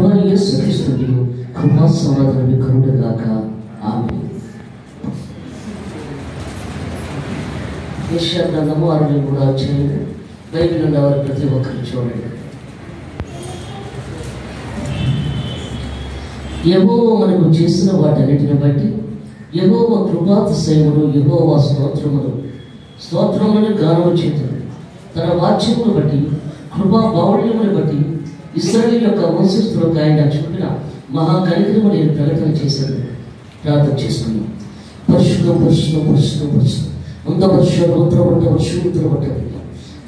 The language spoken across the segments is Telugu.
ప్రభువైన యేసుక్రీస్తు కృపా సమాధానం కలుగుగాక. ఆమేన్. యెషయా గ్రంథము 63వ అధ్యాయం. బైబిల్ ఉన్నవారు ప్రతి ఒక్కరు చూడండి. యెహోవా మనకు చేసిన వాటన్నిటిని బట్టి యెహోవా కృపాతిశయములు, యెహోవా స్తోత్రములను గానము చేతుడు. తన వాక్యమును బట్టి, కృపా బాహుళ్యమును బట్టి ఇశ్రాయేలు యొక్క వంశస్థులకు ఆయన చూపిన మహాకనికరము నేను ప్రకటన చేశాను. ప్రార్థన చేసుకున్నాం. పరిశుద్ధం పరిశుద్ధం పరిశుద్ధం పరిశుద్ధం అంత పరిశుద్ధ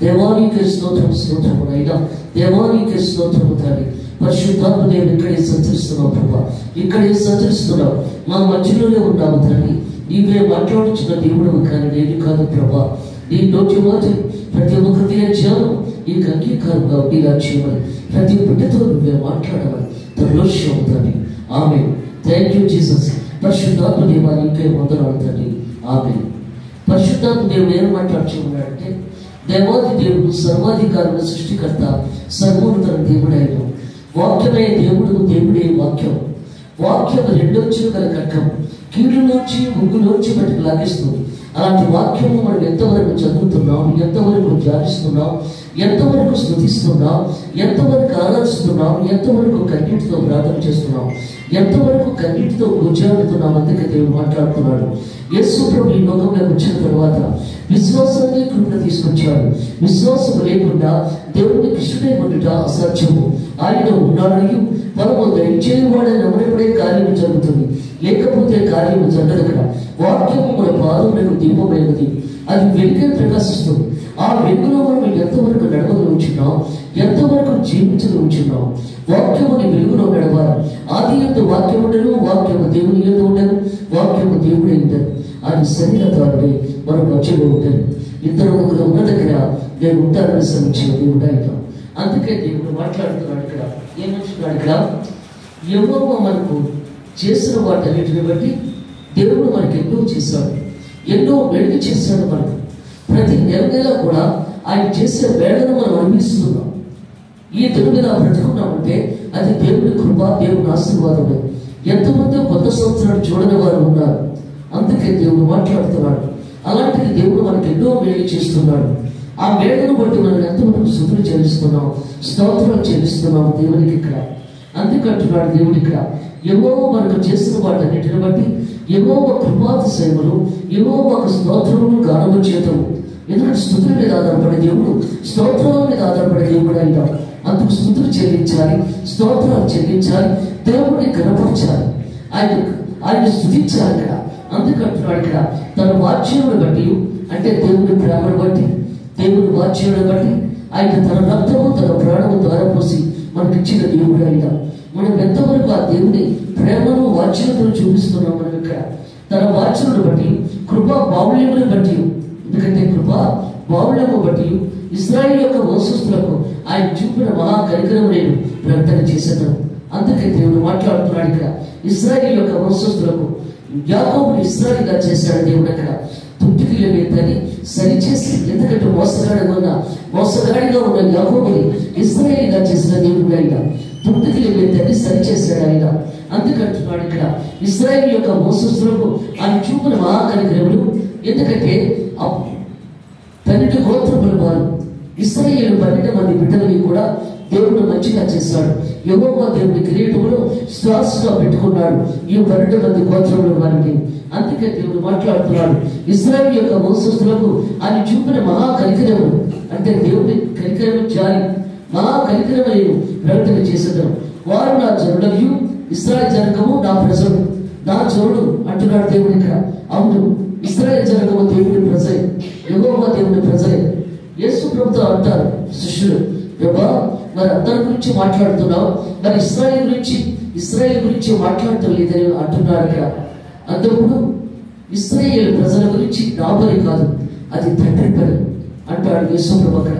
దేవానికి స్తోత్రం స్తోత్రము అయినా దేవానికి స్తోత్రము తండ్రి. పరిశుద్ధాత్మ దేవుడు ఇక్కడే సంచరిస్తున్నావు ప్రభా, ఇక్కడే సంచరిస్తున్నావు, మా మధ్యలోనే ఉన్నాము తండ్రి. నీవే మాట్లాడుచున్న దేవుడు కానీ నేను కాదు ప్రభా. నీ నోటి మాట ప్రతి ఒక్క హృదయ ధ్యానం నీకు అంగీకారంగా ఉండేలా చేయమని, ప్రతి బిడ్డతో నువ్వే మాట్లాడమని తల్లోష్యం తండ్రి. ఆమేన్. Thank you Jesus. పరిశుద్ధాత్మ దేవా నీకే వందనాలు తండ్రి. ఆమేన్. పరిశుద్ధాత్మ దేవుడు ఏం మాట్లాడుచున్నాడంటే, దేవాది దేవుడు, సర్వాధికారుల సృష్టికర్త, సర్వోన్నత దేవుడు ఆయన. వాక్యమే దేవుడు, దేవుడే వాక్యం. వాక్యం రెండొచ్చిన గల ఖడ్గం, కీడులోంచి ముగ్గులోంచి బయటకు లాగిస్తుంది. అలాంటి వాక్యము మనం ఎంతవరకు చదువుతున్నాం, ఎంతవరకు ధ్యానిస్తున్నాం, ఎంతవరకు స్తుతిస్తున్నాం, ఎంతవరకు ఆరాధిస్తున్నాం, ఎంతవరకు కన్నీటితో ప్రార్థన చేస్తున్నాం, ఎంతవరకు కన్నీటితో గుజ్జాడుతున్నాం. అందుకే దేవుడు మాట్లాడుతున్నాడు. యేసు ప్రభు ఈ లోకంలోకి వచ్చిన తర్వాత విశ్వాసాన్ని కృపణ తీసుకొచ్చాడు. విశ్వాసం లేకుండా దేవుడిని కృష్ణుడే ఉండుట అసాధ్యము. ఆయన ఉన్నాడని మనము దయచేవాడని నమ్మడమే కార్యము జరుగుతుంది, లేకపోతే కార్యము జరగదు. కదా వాక్యము మన పాదములకు దీపమైనది, అది వెలుగే ప్రకాశిస్తుంది. ఆ వెలుగులో మనం ఎంతవరకు నడవగలుగుతున్నాం, ఎంతవరకు జీవించగలుగుతున్నాం. వాక్యముని వెలుగులో నడవాలి. ఆది యందు వాక్యము ఉండను, వాక్యము దేవుని యందు ఉండను, వాక్యము దేవుడే ఉండను. అది శరీరధారుడే మన మధ్యలో ఉంటారు. ఇద్దరు ముగ్గురు ఉన్న దగ్గర నేను ఉంటానని శ్రమించిన దేవుడు ఆయన. అందుకే దేవుడు మాట్లాడుతున్నాడు ఇక్కడ. ఏమంటున్నాడు ఇక్కడ? యెహోవా మనకు చేసిన వాటన్నిటిని బట్టి దేవుడు మనకి ఎన్నో చేశాడు, ఎన్నో వెలుగు చేశాడు. మనకు ప్రతి నెల కూడా ఆయన చేసే వేళను మనం అనుభవిస్తున్నాం. ఈ తెలుగు ఇలా బ్రతుకున్నామంటే అది దేవుడి కృప, దేవుని ఆశీర్వాదమే. ఎంతమంది కొత్త సంవత్సరాలు చూడని వారు ఉన్నారు. అందుకే దేవుడు మాట్లాడుతున్నాడు. అలాంటిది దేవుడు మనకు ఎన్నో మేలు చేస్తున్నాడు. ఆ మేలును బట్టి మనం ఎంతవరకు స్తుతులు చెల్లిస్తున్నాం, స్తోత్రాలు చెల్లిస్తున్నాం దేవునికి ఇక్కడ. అందుకంటున్నాడు దేవుడు ఇక్కడ, యెహోవా మనకు చేసిన వాటన్నిటిని బట్టి యెహోవా కృపాతిశయములు, యెహోవా స్తోత్రములు గానము చేతము. ఎందుకంటే స్తుతుల మీద ఆధారపడే దేవుడు, స్తోత్రాల మీద ఆధారపడే దేవుడు అయినా. అందుకు స్తుతులు చెల్లించాలి, స్తోత్రాలు చెల్లించాలి, దేవుడిని గణపరచాలి, ఆయన స్తుతించాలి ఇక్కడ. అందుకంటున్నాడు ఇక్కడ, తన వాక్యమును బట్టి, అంటే దేవుని ప్రేమను బట్టి, దేవుని వాక్యమును బట్టి ఆయన తన రక్తము తన ప్రాణము ద్వారా పోసి మనకి ఇచ్చిన దేవుడు అయినా. మనం ఎంతవరకు ఆ దేవుని ప్రేమను వాక్యమును చూపిస్తున్నాం. మనం ఇక్కడ తన వాక్యమును బట్టి, కృపా బాహుళ్యమును బట్టి, ఎందుకంటే కృపా బాహుళ్యము బట్టి ఇశ్రాయేలు యొక్క వంశస్థులకు ఆయన చూపిన మహా కనికరము నేను ప్రకటన చేశాను. అందుకే దేవుడు మాట్లాడుతున్నాడు ఇక్కడ. ఇశ్రాయేలు యొక్క వంశస్థులకు యాకోబుని ఇశ్రాయేలుగా చేశాడు దేవుడు అక్కడ. తుట్టికి లేదని సరిచేసి, ఎందుకంటే మోసగాడిగా ఉన్న యాకోబుని ఇశ్రాయేలుగా చేసిన దేవుడు ఆయన. తుట్టికి లేదని సరిచేశాడు ఆయన. అందుకంటున్నాడు ఇక్కడ, ఇశ్రాయేలు యొక్క వంశస్థులకు ఆయన చూపిన మహా కనికరములు. ఎందుకంటే 12 గోత్రముల వారు, ఇశ్రాయేలు 12 మంది బిడ్డలని కూడా దేవుడు మంచిగా చేశాడు. యెహోవా దేవుడి కిరీటమును శ్వాసగా పెట్టుకున్నాడు ఈ 12 మంది గోత్రముల వారిని. అందుకే దేవుడు మాట్లాడుతున్నాడు, ఇశ్రాయేలు యొక్క వంశస్థులకు ఆయన చూపిన మహా కనికరము, అంటే దేవుడి కనికరము జారి మహా కనికరము నేను ప్రకటన చేసేదాం. వారు నా జనులయు, ఇశ్రాయేలు జనకము నా ప్రజలు. నా జనుడు అంటున్నాడు దేవుడు ఇక్కడ. అవును, ఇశ్రాయేలు జనకము దేవుడి ప్రజలే, యెహోవా దేవుడి ప్రజలే. యేసు ప్రభుతో అంటారు శిష్యులు, ప్రభా మరి అందరి గురించి మాట్లాడుతున్నావు, మరి ఇశ్రాయేలు గురించి మాట్లాడటం లేదని అంటున్నాడు ఇక్కడ. అందుకు ఇశ్రాయేలు ప్రజల గురించి నా పని కాదు, అది తండ్రి పని అంటాడు యేసు ప్రభు అక్కడ.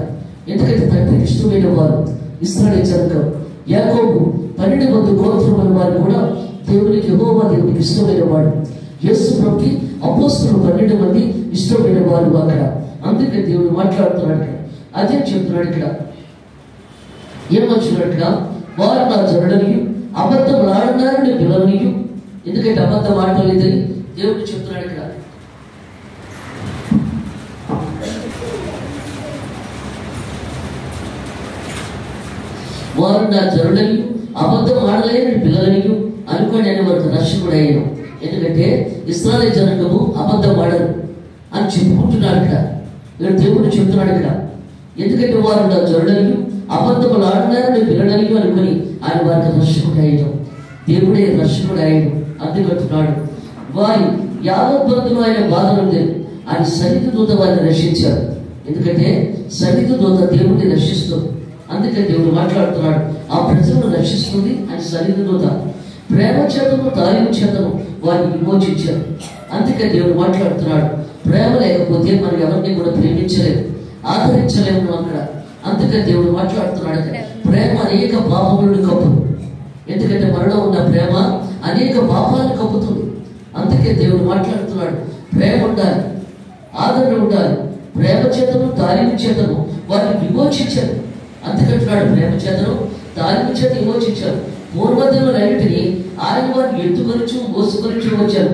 ఎందుకంటే తండ్రికి ఇష్టమైన వారు ఇశ్రాయేలు జనకం. యాకోబు 12 మంది గోత్రముల వారు కూడా దేవునికి, యెహోవా దేవునికి ఇష్టమైన వాడు. యేసు ప్రభుకి అపోస్తలులు 12 మంది ఇష్టమైన వారు అక్కడ. అందుకే దేవుడు మాట్లాడుతున్నాడు ఇక్కడ. అదే చెప్తున్నాడు ఇక్కడ. ఏమంటున్నాడు ఇక్కడ, వారు నా జనులని అబద్ధం ఆడినారని పిల్లలు, ఎందుకంటే అబద్ధం ఆడటం లేదని దేవుడు చెప్తున్నాడు ఇక్కడ. వారు నా జరుడని అబద్ధం ఆడలేని పిల్లలని అనుకోండి అని వారికి రక్షకుడు అయ్యాను. ఎందుకంటే ఇశ్రాయేలు జనాంగము అబద్ధం ఆడరు అని చెప్పుకుంటున్నాడు ఇక్కడ. ఇక్కడ దేవుడు చెప్తున్నాడు ఇక్కడ. ఎందుకంటే వారు నా జరుడని అబద్ధములు ఆడినారని పిల్లలని అనుకుని ఆయన వారికి రక్షకుడు అయ్యాను. దేవుడే రక్షకుడు అయ్యాడు. అందుకంటున్నాడు వారి యావద్బంధులు ఆయన బాధలు లేదు. ఆయన సన్నిధి దూత వారిని రక్షించారు. ఎందుకంటే సన్నిధి దూత దేవుడిని రక్షిస్తుంది. అందుకని దేవుడు మాట్లాడుతున్నాడు, ఆ ప్రజలను రక్షిస్తుంది అని సన్నిధి దూత. ప్రేమ చేతను తాలింపు చేతను వారిని విమోచించారు. అందుకని దేవుడు మాట్లాడుతున్నాడు, ప్రేమ లేకపోతే మనం ఎవరిని కూడా ప్రేమించలేము, ఆదరించలేము అక్కడ. అందుకని దేవుడు మాట్లాడుతున్నాడు, ప్రేమ అనేక పాపములను కప్పుతుంది. ఎందుకంటే మనలో ఉన్న ప్రేమ అనేక పాపాలను కప్పుతుంది. అందుకే దేవుడు మాట్లాడుతున్నాడు, ప్రేమ ఉండాలి, ఆదరణ ఉండాలి. ప్రేమ చేతను తాలింపు చేతను వారిని విమోచించారు. అందుకంటున్నాడు, ప్రేమ చేతను తాలింపు చేత విమోచించారు. పూర్వదినులన్నింటినీ ఆయన వారిని ఎత్తుకొనిచు మోసుకొని వచ్చారు.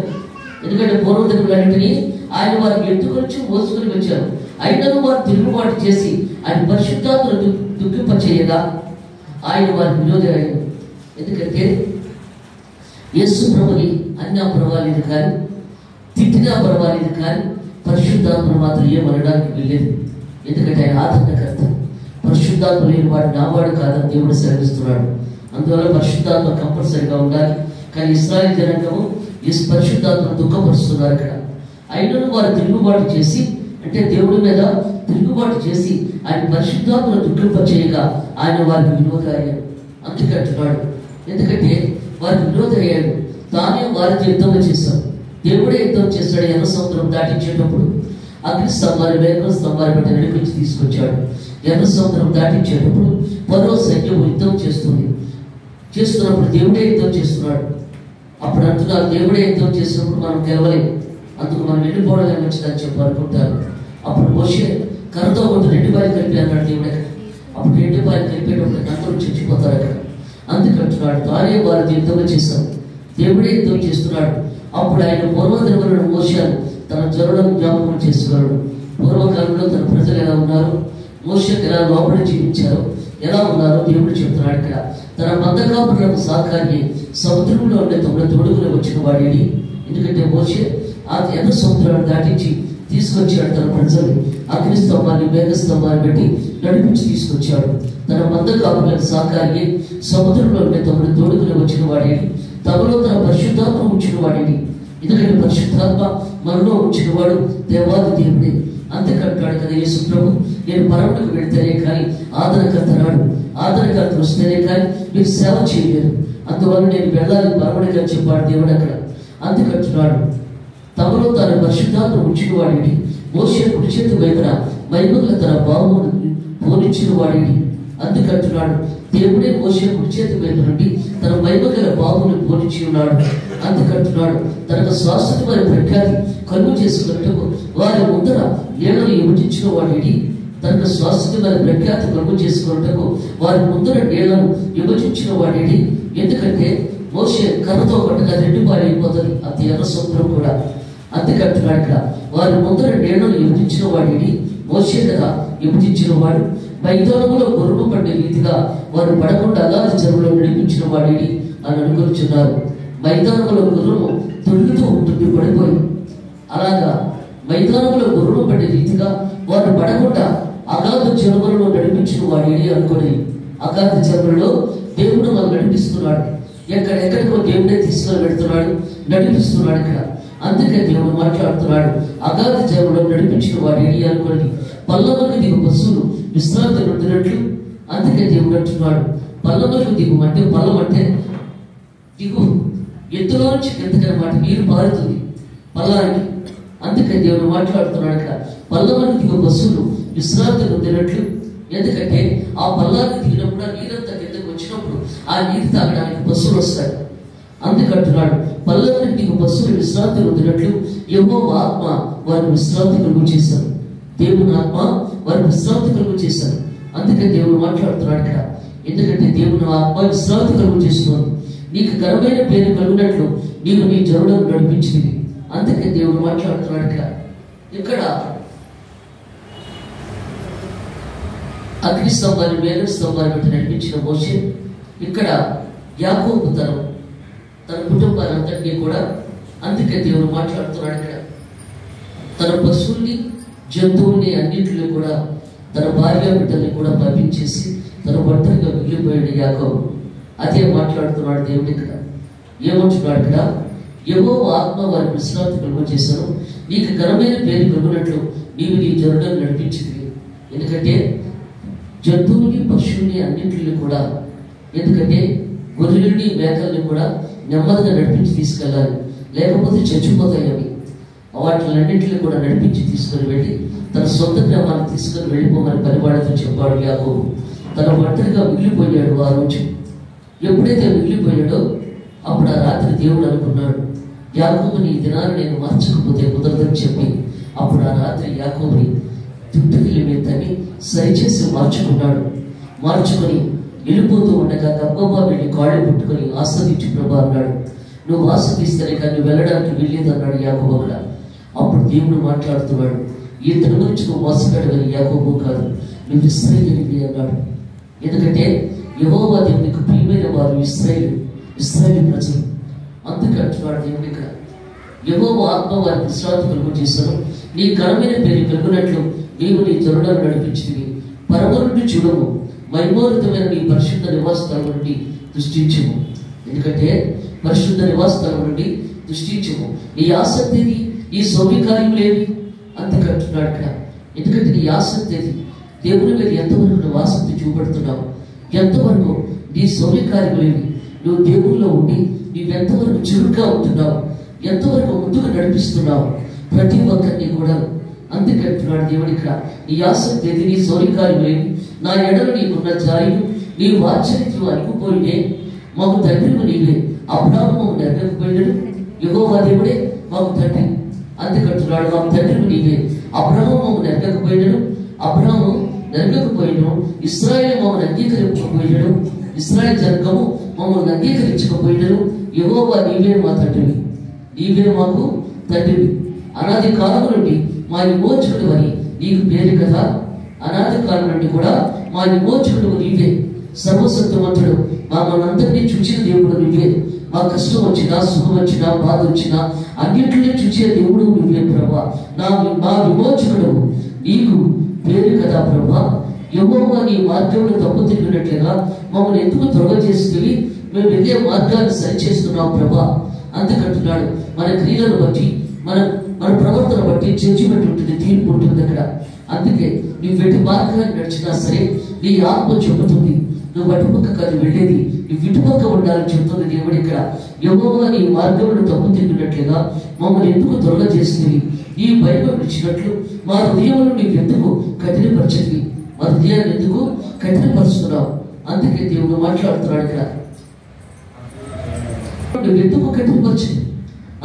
ఎందుకంటే పూర్వదినులన్నింటినీ ఆయన వారిని ఎత్తుకొనిచు మోసుకొని వచ్చారు. అయినను వారు తిరుగుబాటు చేసి ఆయన పరిశుద్ధాత్మను దుఃఖింపచేయగా ఆయన వారి విరోధి. ఎందుకంటే యేసు ప్రభుని అన్నా పర్వాలేదు కానీ, తిట్టినా పర్వాలేదు కానీ, పరిశుద్ధాత్మను మాత్రం ఏమనడానికి వెళ్ళలేదు. ఎందుకంటే ఆయన ఆదరణకర్త. పరిశుద్ధాత్మ లేని వాడు నావాడు కాదని దేవుడు సెలవిస్తున్నాడు. అందువల్ల పరిశుద్ధాత్మ కంపల్సరిగా ఉండాలి. కానీ ఇశ్రాయేలు జనాంగము ఈ పరిశుద్ధాత్మను దుఃఖపరుస్తున్నారు ఇక్కడ. అయినను వారు తిరుగుబాటు చేసి, అంటే దేవుడి మీద తిరుగుబాటు చేసి ఆయన పరిశుద్ధాత్మను దుఃఖింపచేయగా ఆయన వారికి విరోధి అయ్యాడు. అందుకే అంటున్నాడు, ఎందుకంటే వారికి విరోధి అయ్యాడు. తానే వారితో యుద్ధం చేశాడు. దేవుడే యుద్ధం చేశాడు. ఎర్ర సముద్రం దాటించేటప్పుడు అగ్ని స్తంభాన్ని, మేఘ స్తంభాన్ని బట్టి నడిపించి తీసుకొచ్చాడు. ఎర్ర సముద్రం దాటించేటప్పుడు పరో సైన్యం యుద్ధం చేస్తున్నప్పుడు దేవుడే యుద్ధం చేస్తున్నాడు. అప్పుడు అంటున్నారు, దేవుడే యుద్ధం చేసినప్పుడు మనం గెలవలేము, అందుకు మనం వెళ్ళిపోవడమే మంచిదని చెప్పి అనుకుంటారు. అప్పుడు మోషే కర్రతో కొంత 2 పాయలు కలిపి అన్నాడు దేవుడే. అప్పుడు 2 పాయలు కలిపేటప్పుడు అందరూ చచ్చిపోతారు అక్కడ. అందుకంటున్నాడు, తానే వారితో యుద్ధం చేశాడు. దేవుడే యుద్ధం చేస్తున్నాడు. అప్పుడు ఆయన పూర్వదినములను మోషేను తన జనులను జ్ఞాపకం చేసుకోగలడు. పూర్వకాలంలో తన ప్రజలు ఎలా ఉన్నారు, మోషేకు ఎలా లోపలి జీవించారో, ఎలా ఉన్నారో దేవుడు చెప్తున్నాడు ఇక్కడ. తన మందకాపురులకు సహకారి సముద్రంలో ఉండే 9 తొడుగులు వచ్చిన వాడేది. ఎందుకంటే మోషే ఆ ఎర్ర సముద్రాన్ని దాటించి తీసుకొచ్చాడు. తన ప్రజలు అగ్ని స్తంభాన్ని, మేఘ స్తంభాన్ని పెట్టి నడిపించి తీసుకొచ్చాడు. తన మందకాపురులకు సహకారి సముద్రంలో ఉండే 9 తొడుగులు వచ్చిన వాడేది. తమలో తన పరిశుద్ధాత్మ ఉంచిన వాడిని. ఎందుకంటే పరిశుద్ధాత్మ మనలో ఉంచిన వాడు దేవాది దేవుడే. అంతేకంటాడు కదా యేసు ప్రభు, నేను పరమునకు వెళ్తేనే కానీ ఆదరణకర్త రాడు, ఆదరణకర్త వస్తేనే కానీ మీకు సేవ చేయలేరు, అందువల్ల నేను వెళ్ళాలి పరముడిగా చెప్పాడు దేవుడు అక్కడ. అందుకంటున్నాడు, తమలో తన పరిశుద్ధాత్మ ఉంచిన వాడిని. మోషే కుడి చేతి వైపున మహిమగల తన బాహువును పోనించిన వాడిని. అందుకంటున్నాడు, దేవుడే మోషే కుడి చేతి వైపు నుండి తన మహిమగల బాహువును పోనించి ఉన్నాడు. అందుకంటున్నాడు, తనకు శాశ్వత వారి ప్రఖ్యాతి కలుగు చేసుకున్నట్టుకు వారి ముందర నీళ్లను విభజించిన వాడిని. తనకు శాశ్వత వారి ప్రఖ్యాతి కలుగు చేసుకున్నట్టుకు వారి ముందర నీళ్లను విభజించిన వాడిని. ఎందుకంటే మోషే కర్రతో కొట్టగా 2 పాయలు అయిపోతుంది అది ఎర్ర సముద్రం కూడా. అందుకంటున్నాడు ఇక్కడ, వారి ముందర నీళ్లను విభజించిన వాడిని. మోషే కదా విభజించిన వాడు. మైదానంలో గుర్రము పడే రీతిగా వారు పడకుండా అగాధ చెరువులో నడిపించిన వాడిని అని అనుకుంటున్నారు. మైదానంలో గుర్రము తొలుగుతూ ఉంటుంది, పడిపోయి. అలాగా మైదానంలో గుర్రము పడే రీతిగా వారు పడకుండా అగాధ చెరువులలో నడిపించిన వాడిని అనుకోని. అగాధ చెరువులలో దేవుడు మనం నడిపిస్తున్నాడు. ఎక్కడెక్కడికో దేవుడే తీసుకొని వెళ్తున్నాడు, నడిపిస్తున్నాడు ఇక్కడ. అందుకే దేవుడు మాట్లాడుతున్నాడు, అగాధ చెరువులో నడిపించిన వాడిని అనుకోని. పల్లవులకు దిగు పశువులు విశ్రాంతి నొందినట్లు. అందుకే దేవుడు అంటున్నాడు, పల్లవులకు దిగు అంటే పల్లం అంటే దిగు, ఎత్తులో నుంచి కిందకనమాట నీరు పారుతుంది పల్లానికి. అందుకే దేవుడు మాట్లాడుతున్నాడు ఇక్కడ, పల్లవులకు దిగు పశువులు విశ్రాంతి నొందినట్లు. ఎందుకంటే ఆ పల్లానికి దిగినప్పుడు ఆ నీరంతా కిందకు వచ్చినప్పుడు ఆ నీరు తాగడానికి పశువులు వస్తాయి. అందుకంటున్నాడు, పల్లవులకు దిగు పశువులు విశ్రాంతి నొందినట్లు యెహోవా ఆత్మ వారిని విశ్రాంతి కలుగు చేశారు. దేవుని ఆత్మ వారిని విశ్రాంతి కలుగు చేశారు. అందుకే దేవుడు మాట్లాడుతున్నాడు ఇక్కడ. ఎందుకంటే దేవుని ఆత్మ విశ్రాంతి కలుగు చేస్తున్నారు. నీకు ఘనమైన పేరు కలుగునట్లు నీవు నీ జనులను నడిపించింది. అందుకే దేవుడు మాట్లాడుతున్నాడు ఇక్కడ అగ్ని స్తంభాన్ని మేఘ స్తంభాన్ని బట్టి నడిపించిన మోషే ఇక్కడ యాకోబు తన కుటుంబాలందరినీ కూడా, అందుకే దేవుడు మాట్లాడుతున్నాడు ఇక్కడ తన పశువుల్ని జంతువుల్ని అన్నింటినీ కూడా తన భార్య బిడ్డల్ని కూడా పంపించేసి తన ఒంటరిగా మిగిలిపోయాడు యాకోబు. అదే మాట్లాడుతున్నాడు దేవుడు ఇక్కడ. ఏమంటున్నాడు ఇక్కడ? యెహోవా ఆత్మ వారి విశ్రాంతి కలుగ చేశాను, నీకు ఘనమైన పేరు కలుగునట్లు నీవు నీ జనులను నడిపించింది. ఎందుకంటే జంతువుని పశువుని అన్నింటిని కూడా, ఎందుకంటే గొర్రెల్ని మేకల్ని కూడా నెమ్మదిగా నడిపించి తీసుకెళ్ళాలి, లేకపోతే చచ్చిపోతాయి అవి. వాటిలన్నింటినీ కూడా నడిపించి తీసుకొని వెళ్ళి తన సొంత గ్రామాన్ని తీసుకొని వెళ్ళిపోమని పనివాడితో చెప్పాడు యాకోబు. తన ఒంటరిగా మిగిలిపోయాడు. ఆ రోజు ఎప్పుడైతే మిగిలిపోయాడో అప్పుడు ఆ రాత్రి దేవుడు అనుకున్నాడు, యాకోబుని ఈ దినాన్ని నేను మార్చకపోతే కుదరదని చెప్పి అప్పుడు ఆ రాత్రి యాకోబుని దుట్టుకిలి మీదని సరిచేసి మార్చుకొని వెళ్ళిపోతూ ఉండగా గబ్బబ్బా వెళ్ళి కాళ్ళు పుట్టుకొని ఆస్వాదించి ప్రభా అన్నాడు. నువ్వు ఆస్వాదిస్తేనే కానీ నువ్వు వెళ్ళడానికి వెళ్ళేది అన్నాడు యాకోబు అక్కడ. అప్పుడు దేవుడు మాట్లాడుతున్నాడు, ఇతని గురించి నువ్వు మోసగాడని యాకోబు కాదు, నువ్వు ఇశ్రాయేలీవి అన్నాడు. ఎందుకంటే యెహోవా దేవునికి ప్రియమైన వారు ఇశ్రాయేలు ప్రజలు. అందుకే అంటున్నాడు దేవుడు ఇక్కడ, యెహోవా ఆత్మ వారి విశ్రాంతి కలుగు చేశాను, నీ ఘనమైన పేరు కలుగునట్లు నీవు నీ జనులను నడిపించింది. పరమ నుండి చూడము, మహిమోన్నతమైన నీ పరిశుద్ధ నివాసస్థలం నుండి దృష్టించము. ఎందుకంటే పరిశుద్ధ నివాసస్థలం నుండి దృష్టించము. నీ ఆసక్తిని ఈ సౌమ్యకార్యములేవి అందుకంటున్నాడు ఇక్కడ. ఎందుకంటే నీ ఆసక్తి దేవుని మీద ఎంతవరకు నువ్వు ఆసక్తి చూపెడుతున్నావు, ఎంతవరకు నీ సౌమ్యకార్యములేవి, నువ్వు దేవుల్లో ఉండి నువ్వెంతవరకు చురుగ్గా ఉంటున్నావు, ఎంతవరకు ముందుకు నడిపిస్తున్నావు ప్రతి ఒక్కరిని కూడా. అందుకంటున్నాడు దేవుడు ఇక్కడ, నీ ఆసక్తి నీ సౌర్యకార్యములేవి, నా ఎడలు నీకున్న జాయి నీ వాత్సల్యము అరిగిపోయినే, మాకు తండ్రివు నీవే, అబ్రాహాము నెరవేర్కపోయినాడు, యెహోవా దేవుడే మాకు తండ్రి. అందుకంటున్నాడు, మాకు తండ్రివు నీవే, అబ్రాహాము నెరవేర్కపోయినాడు, అబ్రాహాము నెరవేర్కపోయినాడు, ఇశ్రాయేలు మమ్మల్ని అంగీకరించకపోయినాడు, ఇశ్రాయేలు జనకము మమ్మల్ని అంగీకరించకపోయినాడు, యెహోవా నీవే మా తండ్రివి, నీవే మాకు తండ్రివి. అనాది కాలం నుండి మా విమోచకుడు అని నీకు పేరు కదా. అనాది కాలం నుండి కూడా మా విమోచకుడు నీవే, సర్వసత్వవంతుడు, మమ్మల్ని అందరినీ చూచిన దేవుడు నువ్వే. మా కష్టం వచ్చినా సుఖం వచ్చినా బాధ వచ్చినా అన్నింటినీ చూసే దేవుడు నువ్వే ప్రభా. మా విమోచకుడు నీకు పేరు కదా ప్రభా. యెహోవా నీ మార్గంలో తప్పు తిరిగినట్లుగా మమ్మల్ని ఎందుకు త్వరగా చేస్తుంది, మేము ఇదే మార్గాన్ని సరిచేస్తున్నాం ప్రభా. అందుకంటున్నాడు, మన క్రియలను బట్టి మన ప్రవర్తన బట్టి జడ్జిమెంట్ ఉంటుంది, తీర్పు ఉంటుంది అక్కడ. అందుకే నువ్వు వెటు మార్గాన్ని నడిచినా సరే నీ ఆత్మ చెబుతుంది నువ్వు అటుపక్క కాదు వెళ్ళేది, నువ్వు ఇటుపక్క ఉండాలని చెబుతుంది దేవుడు ఇక్కడ. యెహోవా నీ మార్గంలో తప్పు తిరిగినట్లుగా మమ్మల్ని ఎందుకు త్వరగా చేస్తుంది, ఈ భయం విడిచినట్లు మా హృదయంలో నీవు ఎందుకు కఠినపరచది, మా హృదయాన్ని ఎందుకు కఠినపరుస్తున్నావు. అందుకే దేవుడు మాట్లాడుతున్నాడు ఇక్కడ, నువ్వు ఎందుకు కఠినపరచదు.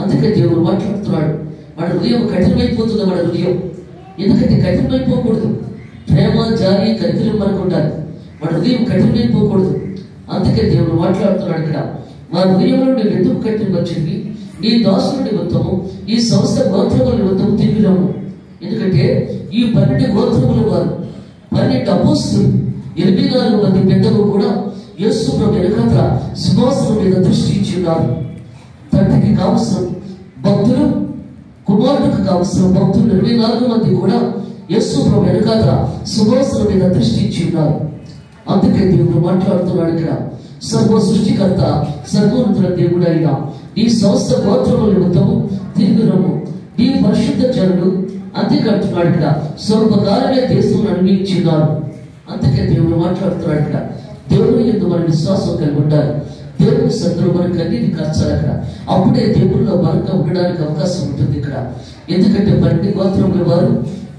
అందుకే దేవుడు మాట్లాడుతున్నాడు, మన హృదయం కఠినమైపోతుంది. మన హృదయం ఎందుకంటే కఠినమైపోకూడదు, ప్రేమ జాలి కనికరం మనకు ఉండాలి. మన హృదయం కఠినమైపోకూడదు. అందుకే దేవుడు మాట్లాడుతున్నాడు ఇక్కడ, మా హృదయంలో నువ్వు ఎందుకు కఠినపరిచింది, నీ దాసుల నిమిత్తము ఈ సంస్థ గోత్రముల నిమిత్తము తిరిగినాము. ఎందుకంటే ఈ 12 గోత్రముల వారు 12 అపోస్తులు 84 మంది పెద్దలు కూడా యేసు ప్రభు వెనకాల సింహాసనం మీద దృష్టి ఇచ్చి ఉన్నారు. తండ్రికి కావలసిన భక్తులు, కుమారుడికి కావలసిన భక్తులు 24 మంది కూడా యేసు ప్రభు వెనకాల సింహాసనం మీద దృష్టి ఇచ్చి ఉన్నారు. అందుకే దేవుడు మాట్లాడుతున్నాడు ఇక్కడ, సర్వ సృష్టికర్త సర్వోన్నతుల దేవుడు అయినా నీ సంస్థ గోత్రముల నిమిత్తము తిరుగునము, నీ పరిశుద్ధ జనుడు. అంతేకంటున్నాడు ఇక్కడ, స్వల్పకాలమే దేశం నిర్మించున్నారు. అందుకే దేవుడు మాట్లాడుతున్నాడు ఇక్కడ, దేవుని యందు మన విశ్వాసం కలిగి ఉండాలి. దేవుని సన్నిధిలో మనకు అన్నిటి కష్టాలు అక్కడ, అప్పుడే దేవుడిలో బలంగా ఉండడానికి అవకాశం ఉంటుంది ఇక్కడ. ఎందుకంటే 12 గోత్రముల వారు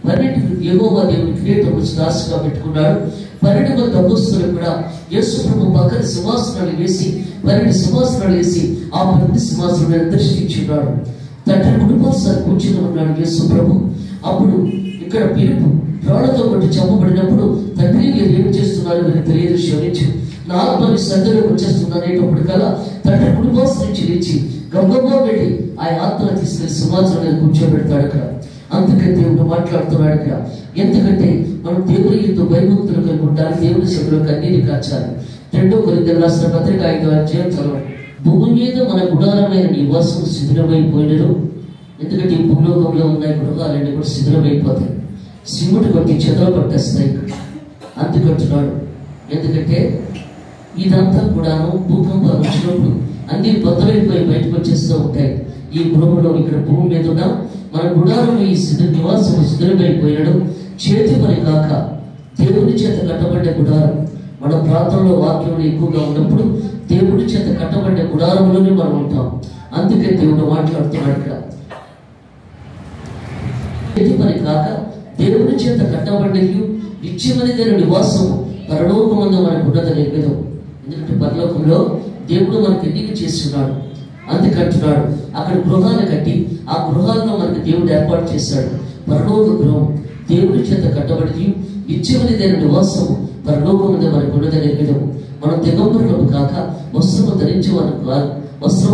12 యెహోవా దేవుని కిరీటం రాశిగా పెట్టుకున్నాడు. 12 మంది అపోస్తలులు కూడా యేసు ప్రభు పక్కన సింహాసనాలు వేసి 12 సింహాసనాలు వేసి ఆ 12 సింహాసనాలను దర్శించున్నాడు. తండ్రి కుటుంబాన్ని కూర్చుని ఉన్నాడు యేసు ప్రభు. అప్పుడు ఇక్కడ పిలుపు రాళ్లతో కొట్టి చంపబడినప్పుడు తండ్రి మీరు ఏం చేస్తున్నారు అని తెలియదు, క్షమించు, నా ఆత్మని సంధిలోకి వచ్చేస్తుంది అనేటప్పుడు కల్లా తండ్రి ఉపవాసం నుంచి లేచి గంగమ్మ వెళ్ళి ఆ ఆత్మను తీసుకెళ్లి సింహాసనం మీద కూర్చోబెడతాడు అక్కడ. అందుకే దేవుడు మాట్లాడుతున్నాడు అక్కడ. ఎందుకంటే మనం దేవుని ఎంతో భయభక్తులు కలిగి ఉండాలి, దేవుని సభలో కన్నీరు కాచాలి. 2 కొరింథీయులకు రాసిన పత్రిక 5వ అధ్యాయం చదవండి. భూమి మీద మన గుడారమైన నివాసం శిథిలమైపోయినను, ఎందుకంటే ఈ భూలోకంలో ఉన్న గృహాలన్నీ కూడా శిథిలమైపోతాయి, సిమెంట్ కొట్టి చెదలు పట్టేస్తాయి. అందుకంటున్నాడు, ఎందుకంటే ఇదంతా కూడాను భూకంపాలు వచ్చినప్పుడు అన్ని బద్దలైపోయి బయటకు వచ్చేస్తూ ఉంటాయి. ఈ గృహంలో ఇక్కడ భూమి మీద ఉన్న మన గుడారం ఈ నివాసం శిథిలమైపోయినను, చేతి పని కాక దేవుని చేత కట్టబడ్డ గుడారం. మన ప్రాంతంలో వాక్యంలో ఎక్కువగా ఉన్నప్పుడు దేవుడి చేత కట్టబడ్డ గుడారంలోనే మనం ఉంటాం. అందుకే దేవుడు మాట్లాడుతున్నాడు ఇక్కడ. చేతి పని కాక దేవుని చేత కట్టబడ్డయు నిత్యమైనదైన నివాసము పరలోకమందు మనకు ఉన్నదని ఎక్కదు. ఎందుకంటే పరలోకంలో దేవుడు మనకి ఎన్నిక చేస్తున్నాడు. అందుకంటున్నాడు, అక్కడ గృహాలు కట్టి ఆ గృహాల్లో మనకి దేవుడు ఏర్పాటు చేశాడు. పరలోక గృహం దేవుడి చేత కట్టబడి నిత్యమైనదైన నివాసము పరలోకమందు మనకు ఉన్నదని ఎక్కదు. మనం దిగంబరులకు కాక వస్త్రము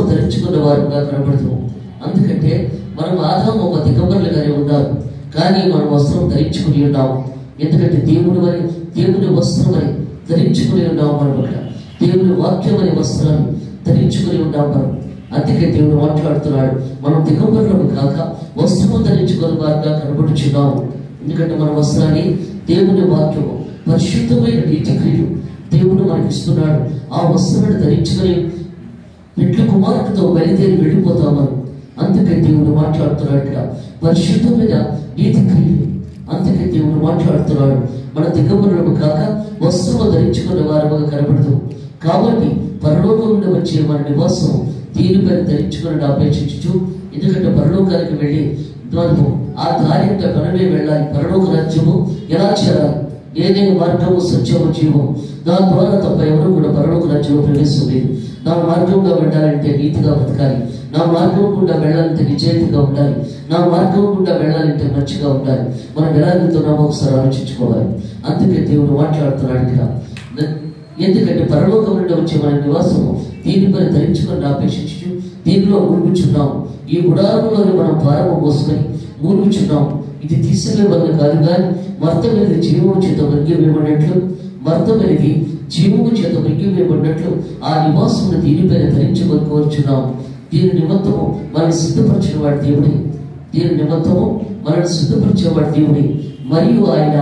ధరించుకున్న వారుగా కనబడతాము. అందుకంటే మనం ఆదాము ఒక దిగంబరులుగానే ఉన్నారు, కానీ మనం వస్త్రం ధరించుకుని ఉన్నాము. ఎందుకంటే దేవుని వస్త్రం అని ధరించుకుని ఉన్నాము. మనం అక్కడ దేవుని వాక్యం అనే వస్త్రాన్ని ధరించుకుని ఉన్నాము మనం. అందుకే దేవుడు మాట్లాడుతున్నాడు, మనం దిగంబరులకు కాక వస్త్రము ధరించుకుని వారుగా కనబడుచున్నాము. ఎందుకంటే మన వస్త్రాన్ని దేవుని వాక్యము పరిశుద్ధమైన నీతి క్రియలు దేవుడు మనకి ఇస్తున్నాడు. ఆ వస్త్రాన్ని ధరించుకుని పెండ్లి కుమారుడితో బయలుదేరి వెళ్ళిపోతాం మనం. అందుకే దేవుడు మాట్లాడుతున్నాడు ఇక్కడ పరిశుద్ధమైన నీతి క్రియలు. అందుకే దేవుడు మాట్లాడుతున్నాడు, మన దిగంబరులకు కాక వస్త్రము ధరించుకున్న వారుగా కనబడదు. కాబట్టి పరలోకం నుండి వచ్చే మన నివాసం దీనిపై ధరించుకుని అపేక్షించు. ఎందుకంటే పరలోకానికి వెళ్ళి మనము ఆ దారి మనమే వెళ్ళాలి. పరలోక రాజ్యము ఎలా చేరాలి? నేనే మార్గము సత్యము జీవము, దాని ద్వారా తప్ప ఎవరు కూడా పరలోక రాజ్యంలో ప్రవేశం లేదు. నా మార్గంగా వెళ్ళాలంటే నీతిగా బ్రతకాలి, నా మార్గం గుండా వెళ్ళాలంటే నిజాయితీగా ఉండాలి, నా మార్గం గుండా వెళ్ళాలంటే మంచిగా ఉండాలి. మనం ఎలా వెళ్తున్నామో ఒకసారి ఆలోచించుకోవాలి. అందుకే దేవుడు మాట్లాడుతున్నాడు ఇక్కడ. ఎందుకంటే పరలోకం నుండి వచ్చే మన నివాసము దీనిపై ధరించుకొని అపేక్షించు దీనిలో మూలుగుచున్నాము. ఈ గుడారంలోని మనం భారము మోసుకొని మూలుగుచున్నాము. ఇది తీసివేయబడిన కాదు, కానీ మర్త మీద జీవము చేత మృంగివేయబడినట్లు, మర్త మీద జీవము చేత మృంగివేయబడినట్లు ఆ నివాసమును దీనిపైన ధరించుకొని కోరుచున్నాము. దీని నిమిత్తము మనల్ని సిద్ధపరిచిన వాడి దేవుడి, దీని నిమిత్తము మనల్ని సిద్ధపరిచేవాడి దేవుడి. మరియు ఆయన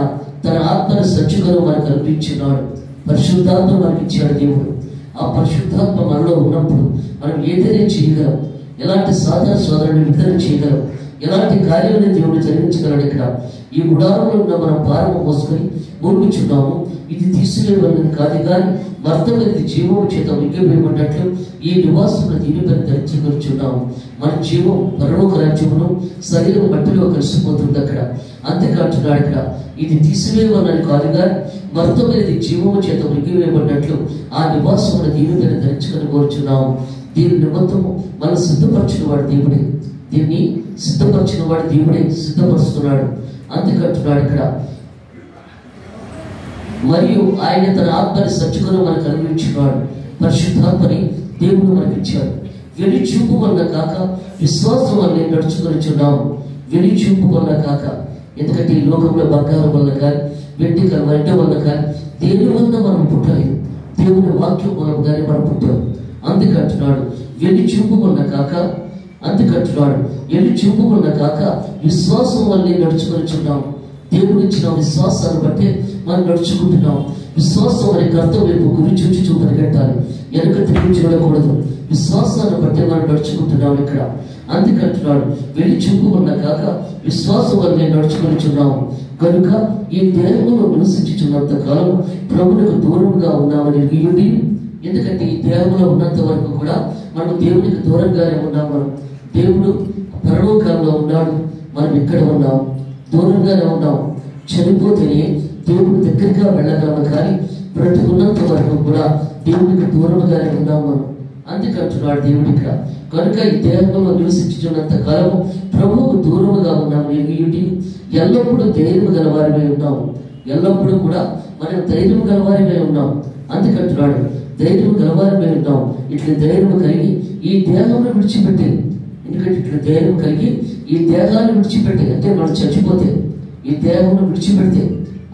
తన ఆత్మను సత్యులను మనకు కల్పించున్నాడు. పరిశుద్ధాత్మ మనకి ఇచ్చాడు దేవుడు. ఆ పరిశుద్ధాత్మ మనలో ఉన్నప్పుడు మనం ఏదైనా చేయగలం, ఎలాంటి సాధన సోదరుని విడుదల చేయగలం, ఎలాంటి కార్యాలను దేవుడు జరిగించగలడు. ఇక్కడ ఈ గుడారంలో ఉన్న మనం భారము మోసుకొని మూలుగుచున్నాము. ఇది తీసివేయబడినది కాదు, కానీ భర్త మీద జీవము చేత మిగిలివేయబడినట్లు ఈ నివాసమును దీనిపై ధరించుకొనిచున్నాము. మన జీవం పరలోక రాజ్యమును శరీరం మట్టిలో కలిసిపోతుంది అక్కడ. అంతేకాంటున్నాడు ఇక్కడ, ఇది తీసివేయబడినది కాదు, కానీ భర్త మీద జీవము చేత మిగిలివేయబడినట్లు ఆ నివాసమును దీనిపైన ధరించుకొని కోరుచున్నాము. దీని నిమిత్తము మనం సిద్ధపరిచిన వాడు దేవుడే, దీన్ని సిద్ధపరిచిన వాడు దేవుడే సిద్ధపరుస్తున్నాడు. అందుకంటున్నాడు ఇక్కడ, మరియు ఆయన తన ఆత్మని సత్యులను మనకు అనుభవించున్నాడు. పరిశుద్ధాత్మని దేవుడు మనకి ఇచ్చాడు. వెలి చూపు వల్ల కాక విశ్వాసం వల్ల నడుచుకొనిచున్నాము. వెలి చూపు వల్ల కాక, ఎందుకంటే ఈ లోకంలో బంగారం వల్ల కానీ వెండి వల్ల కానీ దేని వల్ల మనం పుట్టలేదు, దేవుని వాక్యం వల్ల కానీ మనం పుట్టాం. అందుకంటున్నాడు వెలి చూపు వల్ల కాక, అందుకంటున్నాడు వెలి చూపు వల్ల కాక విశ్వాసం వల్లే నడుచుకొనిచున్నాము. దేవుడు ఇచ్చిన విశ్వాసాన్ని బట్టి మనం నడుచుకుంటున్నాం. విశ్వాసం అనే కర్తవ్యం గురి చూచి పరిగెట్టాలి, వెనక తిరిగి చూడకూడదు. విశ్వాసాన్ని బట్టి మనం నడుచుకుంటున్నాం ఇక్కడ. అందుకంటున్నాడు వెళ్ళి చూపు వల్ల కాక విశ్వాసం వల్లే నడుచుకొనిచున్నాము. కనుక ఈ దేహంలో నివసించుచున్నంత కాలం ప్రభువుకు దూరంగా ఉన్నామని ఎరిగి, ఎందుకంటే ఈ దేహంలో ఉన్నంత వరకు కూడా మనం దేవునికి దూరంగానే ఉన్నాం. మనం దేవుడు పరలోకంలో ఉన్నాడు, మనం ఇక్కడ ఉన్నాం, దూరంగానే ఉన్నాం. చనిపోతేనే దేవుడి దగ్గరగా వెళ్ళగలము, కానీ బ్రతుకున్నంత వరకు కూడా దేవుడికి దూరంగానే ఉన్నాం మనం. అందుకంటున్నాడు దేవుడు ఇక్కడ. కనుక ఈ దేహంలో నివసించుచున్నంత కాలము ప్రభువుకు దూరముగా ఉన్నాము. ఎగియుటి ఎల్లప్పుడూ ధైర్యం గలవారిపై ఉన్నాము. ఎల్లప్పుడూ కూడా మనం ధైర్యం గలవారిపై ఉన్నాం. అందుకంటున్నాడు ధైర్యం గలవారమే ఉన్నాం. ఇట్లా ధైర్యం కలిగి ఈ దేహాన్ని విడిచిపెట్టి, ఎందుకంటే ఇట్లా ధైర్యం కలిగి ఈ దేహాన్ని విడిచిపెట్టి, అంటే మనం చచ్చిపోతే ఈ దేహాన్ని విడిచిపెడితే,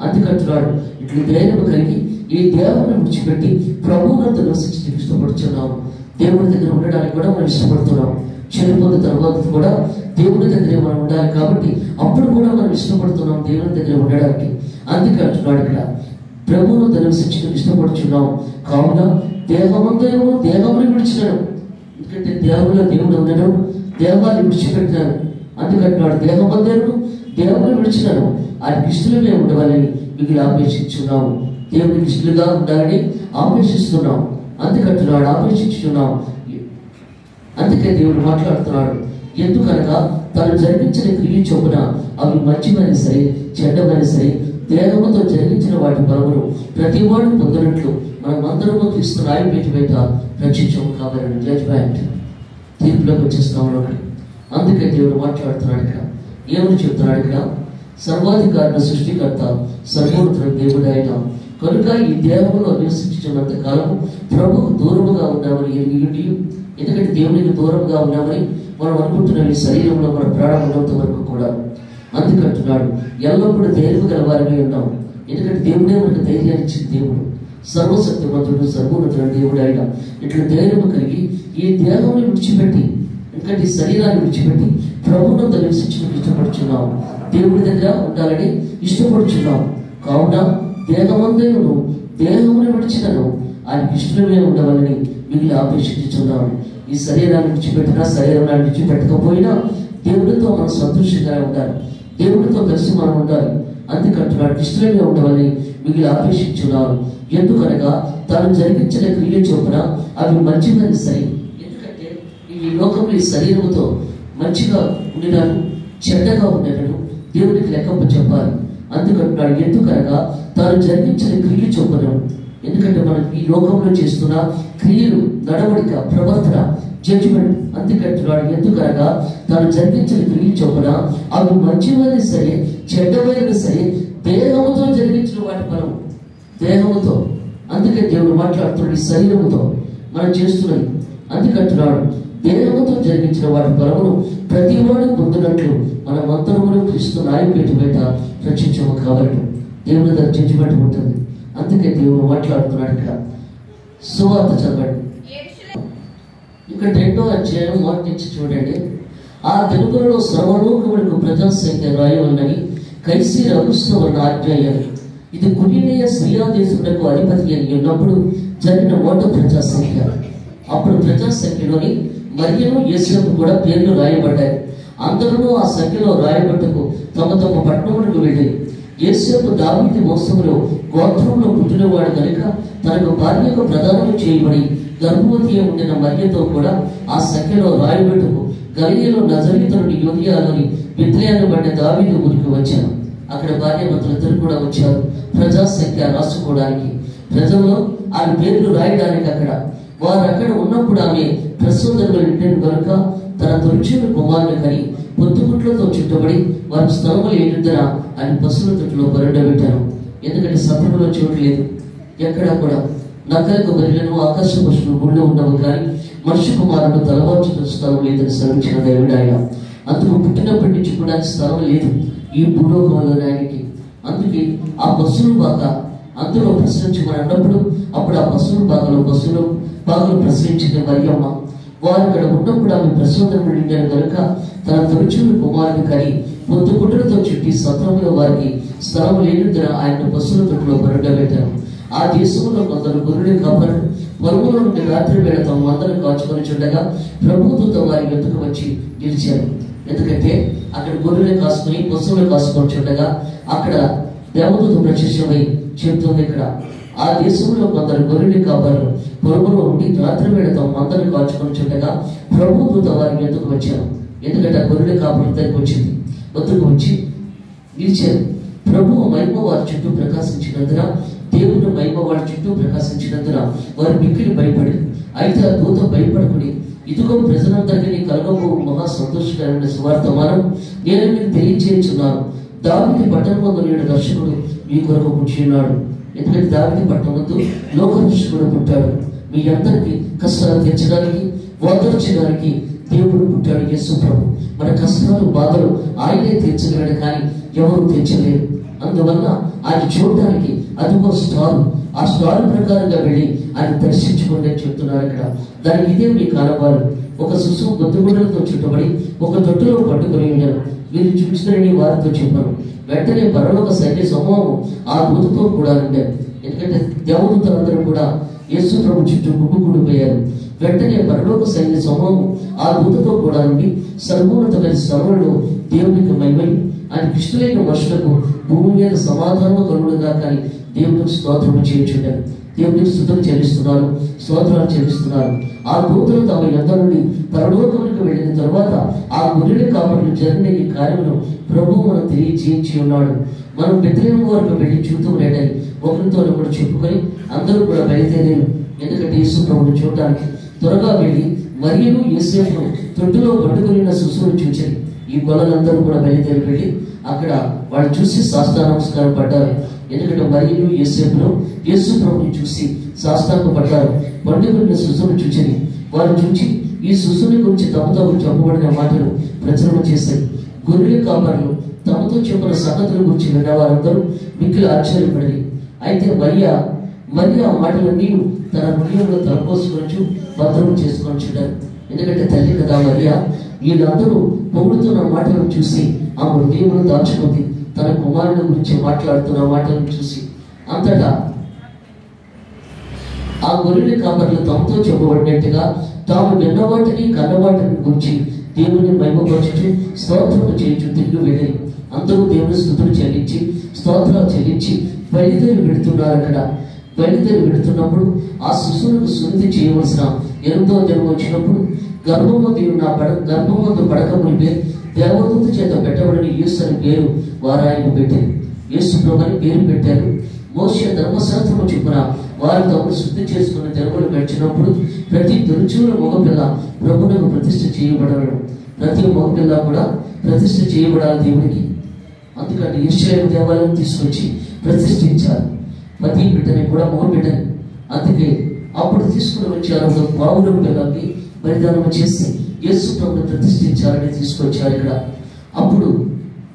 అందుకంటున్నాడు ఇట్లా ధైర్యం కలిగి ఈ దేహాన్ని విడిచిపెట్టి ప్రభువునందు నివసించడానికి ఇష్టపడుతున్నాము. దేవుని దగ్గర ఉండడానికి కూడా మనం ఇష్టపడుతున్నాం. చనిపోయిన తర్వాత కూడా దేవుని దగ్గరే మనం ఉండాలి కాబట్టి అప్పుడు కూడా మనం ఇష్టపడుతున్నాం దేవుని దగ్గర ఉండడానికి. అందుకే అంటున్నాడు ఇక్కడ, ప్రభువును నివసించడానికి ఇష్టపడుచున్నాం. కావున దేహమందరూ దేహముని విడిచినాడు. ఎందుకంటే దేహంలో దేవుడు ఉన్నాడు, దేహాన్ని విడిచిపెట్టినాడు. అందుకంటున్నాడు దేహమందరూ దేహముని విడిచినాడు. ఆయనకి ఇష్టమే ఉండవాలని మిగిలి ఆపేక్షించున్నాము. దేవునికి ఇష్టలుగా ఉండాలని ఆపేక్షిస్తున్నాం. అందుకంటున్నాడు ఆపేక్షించున్నాం. అందుకే దేవుడు మాట్లాడుతున్నాడు, ఎందుకనగా తను జరిగించిన క్రియ చొప్పున అవి మంచివైన సరే చెడ్డమైన సరే దేహముతో జరిగించిన వాటి బలమును ప్రతి వాడు పొందినట్లు మనం అందరము క్రీస్తు రాయిపేట బయట రక్షించము కాబట్టి జడ్జ్మెంట్ తీర్పులోకి వచ్చేస్తాము. అందుకే దేవుడు మాట్లాడుతున్నాడు ఇక్కడ, ఏమని చెప్తున్నాడు ఇక్కడ, సర్వాధికారుల సృష్టికర్త సర్వోన్నతుడు దేవుడు ఆయన కనుక ఈ దేహంలో నివసించుతున్నంత కాలం ప్రభుకు దూరముగా ఉన్నామని ఎరిగి, ఎందుకంటే దేవునికి దూరంగా ఉన్నామని మనం అనుకుంటున్నాం ఈ శరీరంలో మన ప్రాణం ఉన్నంత వరకు కూడా. అందుకంటున్నాడు ఎల్లప్పుడూ ధైర్యం గల వారిగా ఉన్నాం. ఎందుకంటే దేవుడే మనకు ధైర్యాన్ని ఇచ్చిన దేవుడు, సర్వశక్తిమంతుడు సర్వోన్నతుడు దేవుడు ఆయన. ఇట్లా ధైర్యం కలిగి ఈ దేహాన్ని విడిచిపెట్టి, ఎందుకంటే ఈ శరీరాన్ని విడిచిపెట్టి ప్రభువునందు నివసించడానికి ఇష్టపడుచున్నాం. దేవుడి దగ్గర ఉండాలని ఇష్టపడుచున్నాం. కావున దేహమందరూ దేహమును విడిచినను ఆయనకి ఇష్టమే ఉండవాలని మిగిలి ఆపేక్షించున్నాము. ఈ శరీరాన్ని విడిచిపెట్టినా శరీరాన్ని విడిచిపెట్టకపోయినా దేవుడితో మనం సంతోషంగా ఉండాలి, దేవుడితో కలిసి మనం ఉండాలి. అందుకంటున్నాడు ఇష్టమే ఉండవాలని మిగిలి ఆపేక్షించున్నారు. ఎందుకనగా తాను జరిగించిన క్రియ చొప్పున అవి మంచివని సరే, ఎందుకంటే ఈ లోకంలో ఈ శరీరంతో మంచిగా ఉండినాను చెడ్డగా ఉండేనను దేవునికి లెక్కప్ప చెప్పాలి. అందుకంటున్నాడు ఎందుకనగా తాను జరిగించిన క్రియ చొప్పున, ఎందుకంటే మనం ఈ లోకంలో చేస్తున్న క్రియలు నడవడిక ప్రవర్తన జడ్జిమెంట్. అందుకంటున్నాడు ఎందుకనగా తాను జరిగించిన క్రియ చొప్పున అవి మంచివైన సరే చెడ్డమైన సరే దేహముతో జరిగించిన వాటి ఫలం దేహముతో. అందుకే దేవుడు మాట్లాడుతున్నాడు ఈ శరీరముతో మనం చేస్తున్నది. అందుకంటున్నాడు దేహముతో జరిగించిన వాటి ఫలమును ప్రతి వాడు పొందినట్లు మనం అంతరములు క్రీస్తు రాయిపేట బయట రక్షించము కాబట్టి దేవుని దగ్గర జడ్జిమెంట్ ఉంటుంది. అందుకే దేవుడు మాట్లాడుతున్నాడు ఇక్కడ. సువార్త చదవండి, ఇక్కడ 2వ అధ్యాయం మొదటి నుంచి చూడండి. ఆ దినములలో సర్వలోకములకు ప్రజాసంఖ్య రాయవలనని కైసీర అగుస్తవలన ఆజ్ఞ అయ్యారు. ఇది కులీనియ సిరియా దేశములకు అధిపతి అని ఉన్నప్పుడు జరిగిన మొదటి ప్రజాసంఖ్య. అప్పుడు ప్రజాసంఖ్యలోని మరియను యేసేపు కూడా పేర్లు రాయబడ్డాయి. అందరూ ఆ సంఖ్యలో రాయబట్టుకు తమ తమ పట్టణములకు వెళ్ళి, యేసేపు దావీదు వంశములో గోత్రంలో పుట్టినవాడు కనుక తనకు భార్యకు ప్రదానం చేయబడి గర్భవతి ఉండిన మరియతో కూడా ఆ సంఖ్యలో రాయబట్టుకు గలిలయలో నజరేతుని యూదయలోని బెత్లెహేము పడిన దావీదు ఊరికి వచ్చారు. అక్కడ భార్యాభర్తలిద్దరు కూడా వచ్చారు ప్రజా సంఖ్య రాసుకోవడానికి, ప్రజల్లో ఆమె పేర్లు రాయడానికి. వారు అక్కడ ఉన్నప్పుడు ఆమె ప్రసూదనలు ఇంటిని కనుక తన తొలిచూరు కుమారుని కని పొత్తుగుట్లతో చుట్టబడి వారి స్థలములు ఏంటరా అని పశువుల తొట్టులో బరుండబెట్టారు. ఎందుకంటే సత్రంలో చోటు లేదు, ఎక్కడా కూడా నక్కలకు బరిలను ఆకాశ పశువులు గుళ్ళు ఉండవు, కానీ మనిషి కుమారుడు తలవాల్చిన స్థలం లేదని సెలవించిన దేవుడు ఆయన. అందుకు పుట్టినప్పటి నుంచి కూడా స్థలం లేదు ఈ భూలోకంలో ఆయనకి. అందుకే ఆ పశువులు బాగా అందులో ప్రశ్నించమని అన్నప్పుడు అప్పుడు ఆ పశువుల బాగలు ప్రశ్నించింది మరియమ్మ. వారు ఇక్కడ ఉన్నప్పుడు ఆమె ప్రసూదన నిండారు కనుక తన తొలిచూరు కుమారుని కని పొత్తుగుడ్డలతో చుట్టి సత్రంలో వారికి స్థలం లేనిద్దర ఆయన పశువుల తొట్టులో బరుండబెట్టారు. ఆ దేశంలో కొందరు గొర్రెలు కాపరులు పొలముల నుండి రాత్రి వేళ తమ మందను కాచుకొని చుండగా ప్రభువుతో వారి వెతుకు వచ్చి నిలిచారు. ఎందుకంటే అక్కడ గొర్రెలు కాసుకొని పశువులు కాసుకొని చుండగా అక్కడ దేవదూత ప్రత్యక్షమై చెబుతుంది ఇక్కడ, ఆ దేశంలో కొందరు గొర్రెలు కాపరులు పొలములో ఉండి రాత్రి వేళ తమ మందను కాచుకొని చుండగా ప్రభువుతో వారి వెతుకు వచ్చారు. ఎందుకంటే ఆ గొర్రెల కాపరుల దగ్గరికి వచ్చింది, వద్దకు వచ్చి నిలిచారు. ప్రభువు మహిమ వారి చుట్టూ ప్రకాశించినందున, దేవుని మహిమ వారి చుట్టూ ప్రకాశించినందున వారి మిక్కిలి భయపడి, అయితే ఆ దూత భయపడుకుని, ఇదిగో ప్రజలందరికీ కలగబో మహా సంతోషకరమైన సువార్తమానం నేను మీకు తెలియజేస్తున్నాను, దావీదు పట్టణమందు నేడు రక్షకుడు మీ కొరకు పుట్టినాడు. ఎందుకంటే దావీదు పట్టణమందు లోక రక్షకుడు పుట్టాడు. మీ అందరికీ కష్టాలు తీర్చడానికి, ఓదార్చడానికి దేవుడు పుట్టాడు. యేసు ప్రభు మన కష్టాలు, బాధలు ఆయనే తీర్చగలడు, కానీ ఎవరు తీర్చలేరు. అందువల్ల ఆయన చూడడానికి అదిగో స్టార్, ఆ స్టార్ ప్రకారంగా వెళ్ళి ఆయన దర్శించుకోండి అని చెప్తున్నారు అక్కడ. దానికి ఇదే మీ కాలవారు. ఒక శిశువు గొద్దుగుడ్డలతో చుట్టబడి ఒక తొట్టులో పట్టుకొని ఉన్నారు. మీరు చూసినని వారితో చెప్పాను. వెంటనే పరలోక సైన్య సమూహం ఆ దూతతో కూడా ఉండారు. ఎందుకంటే దేవదూతలందరూ కూడా యేసు ప్రభు చుట్టూ గుడ్డుకుడిపోయారు. వెంటనే పరలోక సైన్య సమూహం ఆ దూతతో కూడా ఉండి సర్వోన్నతమైన స్థలంలో దేవునికి మహిమై ఆయన కృష్ణులైన మనుషులకు భూమి మీద సమాధానం కలుగుడుగా కానీ దేవునికి స్తోత్రము చేయించుంటారు. దేవునికి స్తుతులు చెల్లిస్తున్నారు, స్తోత్రాలు చెల్లిస్తున్నారు. ఆ దూతలు తమ యొద్ద నుండి పరలోకములకు వెళ్ళిన తర్వాత ఆ గొర్రెల కాపరులు జరిగిన ఈ కార్యమును ప్రభువు మనం తెలియజేయించి ఉన్నాడు. మనం బెత్లెహేము వరకు వెళ్ళి చూస్తూ లేటని ఒకరితో ఒకరు చెప్పుకొని అందరూ కూడా బయలుదేరారు. ఎందుకంటే యేసు ప్రభువును చూడడానికి త్వరగా వెళ్ళి మరియను యోసేపును తొట్టులో పట్టుకున్న శిశువును చూచారు. ఈ గొల్లలందరూ కూడా బయలుదేరి వెళ్ళి అక్కడ వాళ్ళు చూసి సాష్టాంగ నమస్కారం పడ్డారు. ఎందుకంటే మరియను యోసేపును యేసు ప్రభుని చూసి సాష్టాంగ పడ్డారు. పండుగ శిశువును చూచి వారు చూచి ఈ శిశువుని గురించి తమతో చెప్పబడిన మాటలు ప్రచురణ చేశారు. గొర్రెల కాపరులు తమతో చెప్పిన సంగతుల గురించి విన్న వారందరూ మిక్కిలి ఆశ్చర్యపడి, అయితే మరియా ఆ మాటలన్నీ తన హృదయంలో తలపోసుకొని భద్రం చేసుకొని చూడారు. ఎందుకంటే తల్లి కదా మరియా. వీళ్ళందరూ పొగుడుతున్న మాటలను చూసి ఆ హృదయంలో దాచుకుంది. తన కుమారుని గురించి మాట్లాడుతున్న మాటలను చూసి అంతటా ఆ గొర్రెల కాపరులు తమతో చెప్పబడినట్టుగా తాము విన్నవాటిని కన్నవాటిని గురించి దేవుని మహిమపరచుచు స్తోత్రము చేయించు తిరిగి వెళ్ళి అందరూ దేవుని స్తుతులు చెల్లించి స్తోత్రాలు చెల్లించి బయలుదేరి వెళుతున్నారు. అక్కడ బయలుదేరి వెళుతున్నప్పుడు ఆ శిశువులకు శుద్ధి చేయవలసిన 8వ దినం వచ్చినప్పుడు గర్భమందు పడక మునిపే దేవదూత చేత పెట్టబడిన యేసు అని పేరు వారు ఆయనకు పెట్టారు. యేసు ప్రభు అని పేరు పెట్టారు. మోషే ధర్మశాస్త్రము చొప్పున వారు తమను శుద్ధి చేసుకున్న దినములు గడిచినప్పుడు ప్రతి తొలిచూల మగపిల్ల ప్రభువునకు ప్రతిష్ఠ చేయబడను. ప్రతి మగపిల్ల కూడా ప్రతిష్ఠ చేయబడాలి దేవునికి. అందుకని యెరూషలేము దేవాలయం తీసుకొచ్చి ప్రతిష్ఠించారు. ప్రతి బిడ్డని కూడా మగ బిడ్డని. అందుకే అప్పుడు తీసుకుని వచ్చారు. ఒక పావురం పిల్లకి బలిదానం చేసి యేసు ప్రభుని ప్రతిష్ఠించాలని తీసుకొచ్చారు ఇక్కడ. అప్పుడు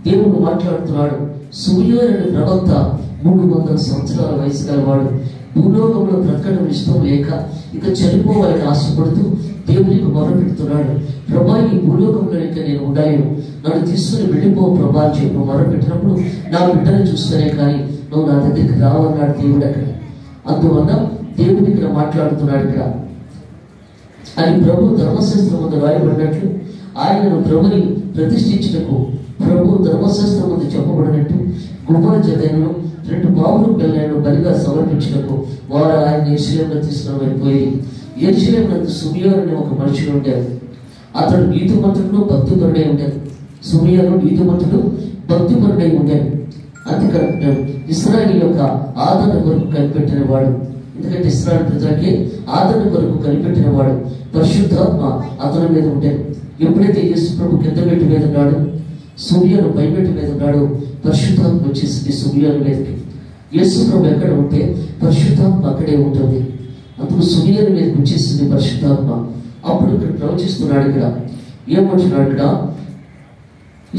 దేవుడు మాట్లాడుతున్నాడు. సూర్యోని ప్రవక్త 300 సంవత్సరాల వయసు గలవాడు. భూలోకంలో బ్రతకడం ఇష్టం లేక ఇక చనిపోవాలని ఆశపడుతూ దేవునికి మొరపెడుతున్నాడు. ప్రభా, ఈ భూలోకంలో ఇంకా నేను ఉండలేను, నన్ను తీసుకుని వెళ్ళిపో ప్రభా అని చెప్పి మొరపెట్టినప్పుడు నా బిడ్డను చూస్తేనే కానీ నువ్వు నా దగ్గరికి రావన్నాడు దేవుడు అక్కడ. అందువల్ల దేవుడు ఇక్కడ మాట్లాడుతున్నాడు ఇక్కడ. అని ప్రభు ధర్మశాస్త్రం ముందు రాయబడినట్లు ఆయనను ప్రభుని ప్రతిష్ఠించుటకు ప్రభు ధర్మశాస్త్రం ముందు చెప్పబడినట్టు గుమ్మల జతను 2 పావులు పిల్లలను బలిగా సమర్పించినకు వారు ఆయన యెరూషలేములో తీసుకుని వెళ్ళిపోయి యెరూషలేమునందు సిమియోను అనే ఒక మనుషుడు ఉంటాడు. అతడు నీతిమంతుడు భక్తిపరుడై ఉంటాడు. సిమియోను నీతిమంతుడు భక్తిపరుడై ఉంటాడు. అందుకని ఇశ్రాయేలు యొక్క ఆదరణ కొరకు కనిపెట్టిన వాడు. ఎందుకంటే ఇశ్రాయేలు ప్రజలకి ఆదరణ కొరకు కనిపెట్టిన వాడు. పరిశుద్ధాత్మ అతని మీద ఉంటాడు. ఎప్పుడైతే యేసు ప్రభు కింద మెట్టు మీద ఉన్నాడు, సిమియోను పై మెట్టు మీద ఉన్నాడు, పరిశుద్ధాత్మ వచ్చేసింది సిమియోను మీదకి. యేసు ప్రభు ఎక్కడ ఉంటే పరిశుద్ధాత్మ అక్కడే ఉంటుంది. అందుకు సిమియోను మీదకి వచ్చేసింది పరిశుద్ధాత్మ. అప్పుడు ఇక్కడ ప్రవచిస్తున్నాడు. ఇక్కడ ఏమంటున్నాడు? ఇక్కడ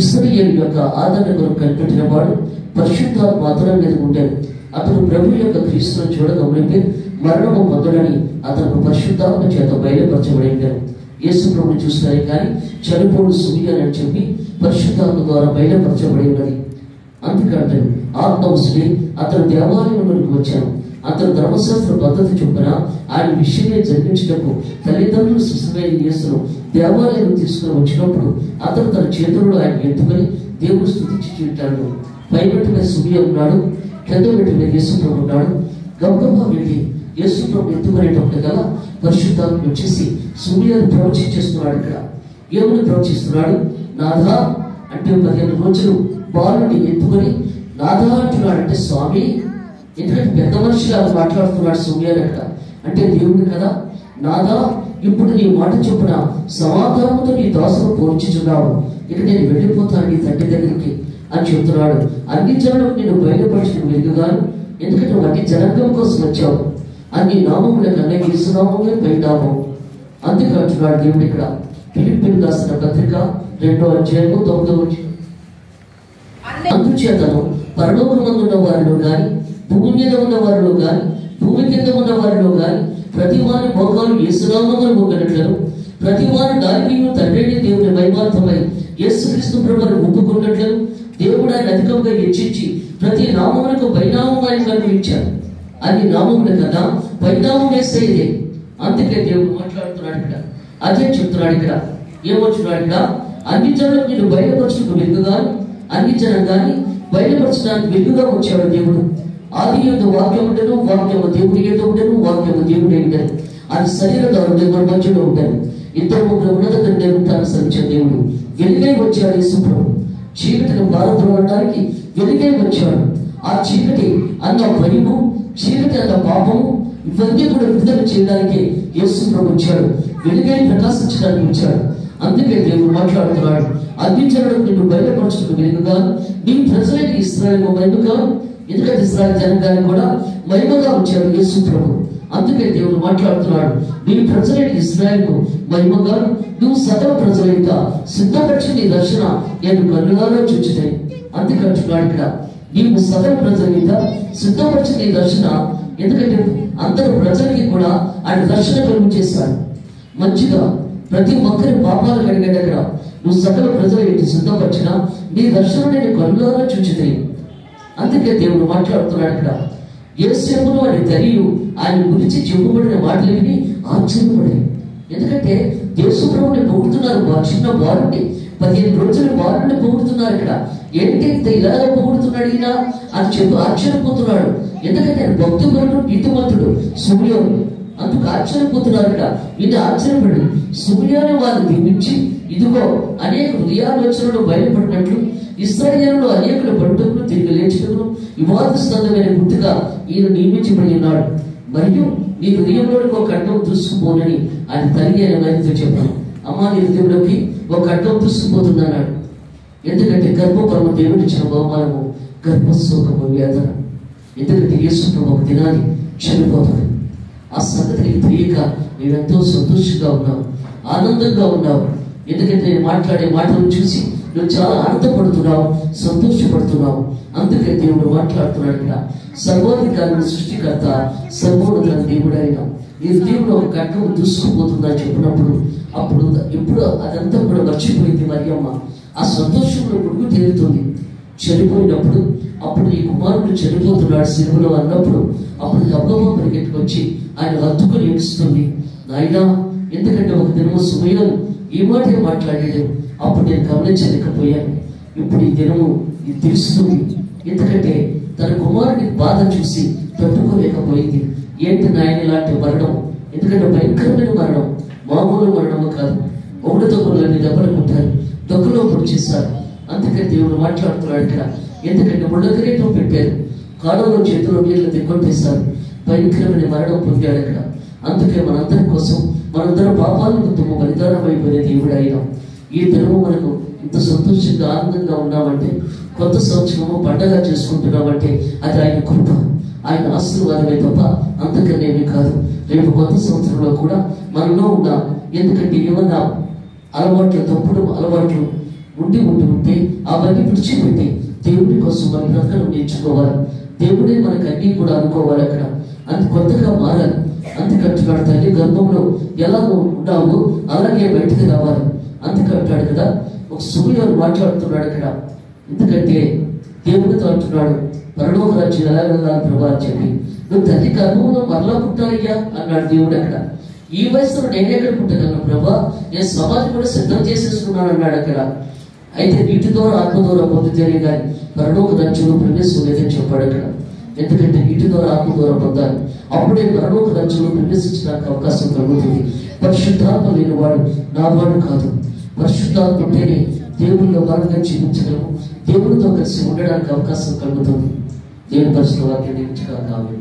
ఇశ్రాయేలు యొక్క ఆదరణ కొరకు కనిపెట్టిన వాడు పరిశుద్ధాత్మ అతని మీద ఉంటాడు. అతను ప్రభు యొక్క క్రీస్తును చూడగలిగితే మరణము పొందడని అతను పరిశుద్ధాత్మ చేత బయలుపరచబడి ఉంటాడు. యేసు ప్రభుని చూస్తారే కానీ చనిపోడు సిమియోను అని చెప్పి పరిశుద్ధాత్మ ద్వారా బయలుపరచబడి ఉన్నది. అందుకంటే ఆత్మవశుడి అతను దేవాలయంలోకి వచ్చాను. అతను ధర్మశాస్త్ర పద్ధతి చొప్పున ఆయన విషయమే జరిగించటకు తల్లిదండ్రులు శిశువైన యేసును దేవాలయం తీసుకుని వచ్చినప్పుడు అతను తన చేతుల్లో ఆయన ఎత్తుకొని దేవుడు స్తుతించి ఉంటాడు. పైబెట్టు మీద సిమియోను ఉన్నాడు, కింద పెట్టి మీద యేసు ప్రభు ఉన్నాడు. గబగబా వెళ్ళి యేసు ప్రభు ఎత్తుకునేటప్పుడు గల పరిశుద్ధాత్మ వచ్చేసి సిమియోను ప్రవచించేస్తున్నాడు. ఇక్కడ ఏమని ప్రవచిస్తున్నాడు? నాథా అంటే 15 రోజులు బాలుని ఎత్తుకొని నాథా అంటున్నాడు. అంటే స్వామి, ఎందుకంటే పెద్ద మనిషిగా మాట్లాడుతున్నాడు సిమియోను అక్కడ. అంటే దేవుడు కదా. నాథా, ఇప్పుడు నీ మాట చొప్పున సమాధానంతో నీ దాసును పోల్చుచున్నావు. ఇక నేను వెళ్ళిపోతాను నీ తండ్రి దగ్గరికి అని చెప్తున్నాడు. అన్ని జనులకు నేను బయలుపరిచిన వెలుగుగాను. ఎందుకంటే అన్ని జనాంగం కోసం వచ్చావు. అన్ని నామముల కన్నా యేసు నామమే పై నామం. అందుకే అంటున్నాడు దేవుడు ఇక్కడ ఫిలిప్పీయులకు రాసిన పత్రిక 2వ అధ్యాయము 9వ వచనం. అందుచేతను పరలోకమందున్న వారిలో గాని, భూమి మీద ఉన్న వారిలో గాని, భూమి కింద ఉన్న వారిలో గాని ప్రతి వారి మోకాలు యేసు నామమున మోగినట్లను, ప్రతి వారి దానిని తండ్రి దేవుని మహిమార్థమై యేసుక్రీస్తు ప్రభువును ఒప్పుకున్నట్లను దేవుడు ఆయన అధికంగా హెచ్చించి ప్రతి నామమునకు పరిణామం ఆయన కల్పించారు. అన్ని నామముల కన్నా పరిణామం యేసయ్యే. అందుకే దేవుడు మాట్లాడుతున్నాడు ఇక్కడ, అదే చెప్తున్నాడు ఇక్కడ. ఏమొచ్చున్నాడు ఇక్కడ? అన్ని జనులకు నేను బయలుపరచుకు వెలుగుగాను, అన్ని జనంగాని బయలుపరచడానికి వెలుగుగా వచ్చాడు దేవుడు. ఆది యందు వాక్యం ఉండను, వాక్యము దేవుని యందు ఉండను, వాక్యము దేవుడే ఉండను. అది శరీరధారుడు మన మధ్యలో ఉంటాడు. ఇద్దరు ముగ్గురు ఉన్నత నిర్మితాన్ని సరించిన దేవుడు వెలుగై వచ్చాడు. యేసు ప్రభు చీకటిని పారద్రోలడానికి వెలుగై వచ్చాడు. ఆ చీకటి అన్న భయము, చీకటి అన్న పాపము, ఇవన్నీ కూడా విడుదల చేయడానికి యేసు ప్రభు వచ్చాడు. వెలుగై ప్రకాశించడానికి వచ్చాడు. అందుకే దేవుడు మాట్లాడుతున్నాడు, అగ్నిజనులకు నిన్ను బయలుపరచుటకు వెలుగుగా, నీ ప్రజలైన ఇశ్రాయేలు మహిమగా. ఎందుకంటే ఇశ్రాయేలు జనాంగానికి కూడా మహిమగా వచ్చాడు యేసు ప్రభు. అందుకే దేవుడు మాట్లాడుతున్నాడు, నీ ప్రజలైన ఇశ్రాయేలు మహిమగా, నువ్వు సకల ప్రజలైన సిద్ధపరిచి నీ దర్శన నేను కన్నులారా చూచుతాయి. అందుకే అంటున్నాడు ఇక్కడ, నీవు సకల ప్రజలైన సిద్ధపరిచి నీ దర్శన. ఎందుకంటే అందరు ప్రజలకి కూడా ఆయన దర్శన కలుగు చేశాడు. మంచిగా ప్రతి ఒక్కరి పాపాలు కడిగాడు. అక్కడ నువ్వు సకల ప్రజలు ఏంటి సిద్ధపరిచిన నీ దర్శనం నేను కన్నులారా చూచుతాయి. అందుకే దేవుడు మాట్లాడుతున్నాడు ఇక్కడ, యేసేపును అని తెలియు ఆయన గురించి చెప్పబడిన మాటలు విని ఆశ్చర్యపడాయి. ఎందుకంటే యేసు ప్రభువుని పొగుడుతున్నారు. చిన్న బాలుని 15 రోజుల బాలుని పొగుడుతున్నారు. ఇక్కడ ఏంటి ఇంత ఇలాగ పొగుడుతున్నాడు ఈయన అని చెప్పి ఆశ్చర్యపోతున్నాడు. ఎందుకంటే ఆయన భక్తుడు, నీతిమంతుడు, సుమయోను. అందుకు ఆశ్చర్యపోతున్నారు. ఇక్కడ ఇది ఆశ్చర్యపడి సుమయోను వారిని దీవించి, ఇదిగో అనేక హృదయాలోచనలు బయలుపడినట్లు ఇశ్రాయేలులో అనేకుల పట్టుకులు తిరిగి లేచుటకును వివాదాస్పదమైన గుర్తుగా ఈయన నియమించబడి ఉన్నాడు. మరియు నీ హృదయంలోకి ఒక ఖడ్గం దూసుకుపోనని ఆయన తల్లి అయిన వారితో చెప్పాను. అమ్మా, నీ హృదయంలోకి ఒక ఖడ్గం దూసుకుపోతుందన్నాడు. ఎందుకంటే గర్భఫలము దేవుడు ఇచ్చిన బహుమానము గర్భశోకము, వేదన. ఎందుకంటే యేసు ప్రభు ఒక దినాన్ని చనిపోతాడు. ఆ సంగతిని తెలియక నేనెంతో సంతోషంగా ఉన్నావు, ఆనందంగా ఉన్నావు. ఎందుకంటే నేను మాట్లాడే మాటలను చూసి నువ్వు చాలా ఆనందపడుతున్నావు, సంతోషపడుతున్నావు. అందుకే దేవుడు మాట్లాడుతున్నాడు ఇక్కడ, సర్వాధికారుడు, సృష్టికర్త, సర్వోన్నత దేవుడు అయిన ఈ దేవుడు ఒక ఖడ్గం దూసుకుపోతుందని చెప్పినప్పుడు అప్పుడు ఎప్పుడు అదంతా కూడా మర్చిపోయింది మరియమ్మ. ఆ సంతోషంలో గుడుగు తేలుతుంది. చనిపోయినప్పుడు అప్పుడు ఈ కుమారుడు చనిపోతున్నాడు సిలువలో అన్నప్పుడు అప్పుడు గబగబా పరిగెట్టుకొచ్చి ఆయన హత్తుకొని ఏడుస్తుంది. నాయనా, ఎందుకంటే ఒక దినము సుమయోను ఈ మాటే మాట్లాడాడు. అప్పుడు నేను గమనించలేకపోయాను. ఇప్పుడు ఈ దినము ఇది తెలుస్తుంది. ఎందుకంటే తన కుమారుడి బాధ చూసి తట్టుకోలేకపోయింది. ఏంటి నాయన ఇలాంటి మరణం? ఎందుకంటే భయంకరమైన మరణం, మామూలు మరణము కాదు. ఒకటితో కొనులని దెబ్బలు కొట్టారు, దొక్కలో పొడి చేశారు. అందుకే దేవుడు మాట్లాడుతున్నాడు ఇక్కడ. ఎందుకంటే ముళ్ళ కిరీటం పెట్టారు, కాలంలో చేతిలో నీళ్ళు దిగ్గొట్టేశారు. భయంకరమైన మరణం పొందాడు అక్కడ. అందుకే మనందరి కోసం, మనందరం పాపాల నిమిత్తము బలిదానం అయిపోయిన దేవుడు అయినా ఈ దినము మనకు ఇంత సంతోషంగా ఆనందంగా ఉన్నామంటే, కొత్త సంవత్సరము పండగ చేసుకుంటున్నామంటే అది ఆయన కృప, ఆయన ఆశీర్వాదమే తప్ప అంతకనేమి కాదు. రేపు కొత్త సంవత్సరంలో కూడా మనలో ఉన్న, ఎందుకంటే ఏమన్నా అలవాట్లు, తప్పుడు అలవాట్లు ఉంటే అవన్నీ విడిచిపెట్టి దేవుడి కోసం మన బ్రతకడం నేర్చుకోవాలి. దేవుడే మనకు అన్నీ కూడా అనుకోవాలి. అక్కడ అది కొత్తగా మారాలి. అందుకంటున్నాడు, తల్లి గర్భంలో ఎలా ఉన్నావో అలాగే బయటికి రావాలి. అందుకంటాడు కదా, ఒక సుమయోను మాట్లాడుతున్నాడు అక్కడ. ఎందుకంటే దేవుడితో అంటున్నాడు, పరలోక రాజ్యం ఎలా వెళ్ళాలి ప్రభా అని చెప్పి, నువ్వు తల్లి గర్భంలో మరలా పుట్టాలయ్యా అన్నాడు దేవుడు అక్కడ. ఈ వయసులో నేనెక్కడ పుట్టగలను ప్రభా, నేను సమాజం కూడా సిద్ధం చేసేసుకున్నాను అన్నాడు అక్కడ. అయితే నీటి ద్వారా ఆత్మ ద్వారా పొందితేనే కానీ పరలోక రాజ్యంలో ప్రవేశం లేదని చెప్పాడు అక్కడ. ఎందుకంటే నీటి ద్వారా ఆత్మ ద్వారా పొందాలి, అప్పుడే పరలోక రాజ్యంలో ప్రవేశించడానికి అవకాశం కలుగుతుంది. పరిశుద్ధాత్మ లేని వాడు నా వాడు కాదు. పరిశుద్ధాత్మ ఉంటేనే దేవుళ్ళలో భాగంగా జీవించగలము, దేవుడితో కలిసి ఉండడానికి అవకాశం కలుగుతుంది. దేవుని పరిశుద్ధ వాక్యం దీవించగా కావాలి.